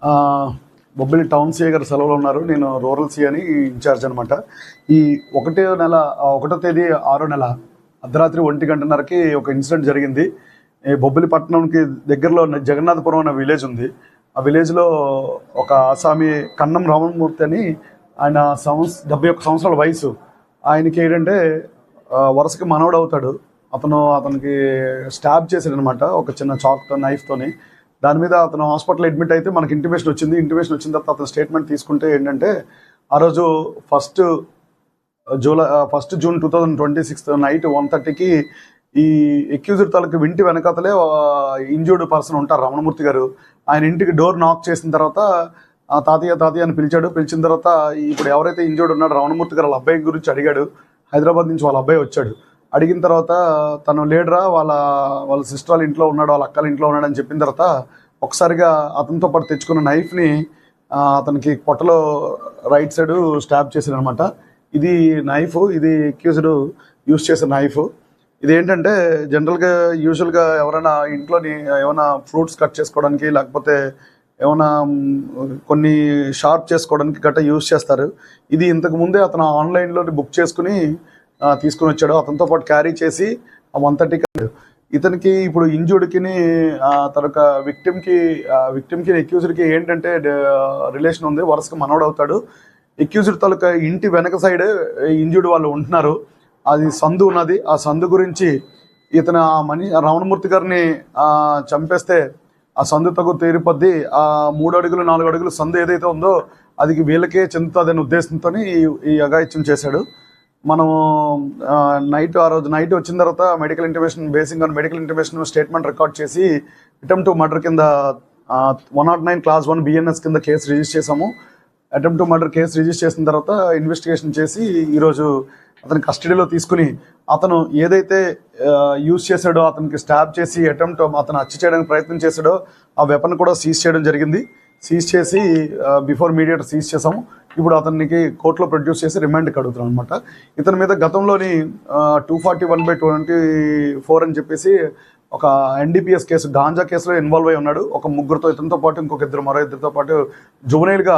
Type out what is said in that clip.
ఆ, Bobbili town CA గారు సెలవులో ఉన్నారు. నేను రూరల్ సీఏ అని ఇన్ఛార్జ్ అనమాట. ఈ 1వ తేదీ 6వ నెల అర్ధరాత్రి 1:30కి ఒక ఇన్సిడెంట్ జరిగింది. ఈ బొబ్బిలి పట్టణంకి దగ్గరలో జగన్నాథపురం అనే విలేజ్ ఉంది. ఆ విలేజ్లో ఒక ఆసామి కన్నం రామమూర్తి అని, ఆయన 71 సంవత్సరాల వయసు. ఆయనకి ఏంటంటే వరుసకి మనవడు అవుతాడు. అతనికి స్టాబ్ చేశాడు అనమాట, ఒక చిన్న చాక్తో నైఫ్తోని. దాని మీద అతను హాస్పిటల్ అడ్మిట్ అయితే మనకి ఇంటిమేషన్ వచ్చింది. ఇంటిమేషన్ వచ్చిన తర్వాత అతను స్టేట్మెంట్ తీసుకుంటే ఏంటంటే, ఆ రోజు 1 జూన్ 2026 నైట్ 1:30కి ఈ ఎక్యూజ్డ్ తాలూకు ఇంటి వెనకాతలే ఇంజూర్డ్ పర్సన్ ఉంటారు, రమణమూర్తి గారు. ఆయన ఇంటికి డోర్ నాక్ చేసిన తర్వాత తాతయ్య తాతయ్య అని పిలిచాడు. పిలిచిన తర్వాత ఇప్పుడు ఎవరైతే ఇంజూర్డ్ ఉన్నాడో రమణమూర్తి గారు వాళ్ళ అబ్బాయి గురించి అడిగాడు. హైదరాబాద్ నుంచి వాళ్ళ అబ్బాయి వచ్చాడు. అడిగిన తర్వాత తను లేడరా, వాళ్ళ సిస్టర్ వాళ్ళ ఇంట్లో ఉన్నాడు, వాళ్ళ అక్కల ఇంట్లో ఉన్నాడు అని చెప్పిన తర్వాత ఒకసారిగా అతనితో పాటు తెచ్చుకున్న నైఫ్ని అతనికి పొట్టలో రైట్ సైడ్ స్టాబ్ చేశాడు అనమాట. ఇది నైఫ్, ఇది అక్యూజ్డ్ యూజ్ చేసే నైఫ్. ఇదేంటంటే యూజువల్గా ఎవరైనా ఇంట్లోని ఏమైనా ఫ్రూట్స్ కట్ చేసుకోవడానికి, లేకపోతే ఏమైనా కొన్ని షార్ప్ చేసుకోవడానికి గట్రా యూజ్ చేస్తారు. ఇది ఇంతకు ముందే అతను ఆన్లైన్లో బుక్ చేసుకుని తీసుకుని వచ్చాడు. అతనితో పాటు క్యారీ చేసి 1:30కి ఇతనికి ఇప్పుడు ఇంజూర్డ్కి తనొక విక్టిమ్కి అక్యూజ్డ్కి ఏంటంటే రిలేషన్ ఉంది. వరుసగా మనవడు అవుతాడు. అక్యూజ్డ్ తాలూకా ఇంటి వెనక సైడ్ ఇంజూర్డ్ వాళ్ళు ఉంటున్నారు. అది సందు ఉన్నది. ఆ సందు గురించి ఇతను రమణమూర్తి గారిని చంపేస్తే ఆ సందు తగు తీరిపోద్ది, ఆ 3 అడుగులు 4 అడుగులు సందు ఏదైతే ఉందో అది వీళ్ళకే చెందుతుంది అనే ఉద్దేశంతో ఈ అఘాయిత్యం చేశాడు. మనము ఆ రోజు నైట్ వచ్చిన తర్వాత మెడికల్ ఇంటిమేషన్ స్టేట్మెంట్ రికార్డ్ చేసి అటెంప్ట్ టు మర్డర్ కింద 109 క్లాస్ 1 BNS కింద కేసు రిజిస్టర్ చేసాము. Attempt to murder case register చేసిన తర్వాత ఇన్వెస్టిగేషన్ చేసి ఈరోజు అతని కస్టడీలో తీసుకుని, అతను ఏదైతే యూజ్ చేశాడో, అతనికి స్టాబ్ చేసి అతను హత్య చేయడానికి ప్రయత్నం చేశాడో ఆ వెపన్ కూడా సీజ్ చేయడం జరిగింది. సీజ్ చేసి బిఫోర్ మీడియేటర్ సీజ్ చేసాము. ఇప్పుడు అతనికి కోర్టులో ప్రొడ్యూస్ చేసి రిమాండ్కి అడుగుతున్నాం అనమాట. ఇతని మీద గతంలోని 241/24 అని చెప్పేసి ఒక NDPS కేసు, గాంజా కేసులో ఇన్వాల్వ్ అయి ఉన్నాడు. ఒక ముగ్గురుతో, ఇతనితో పాటు ఇంకొక మరో ఇద్దరితో పాటు జువెనైల్గా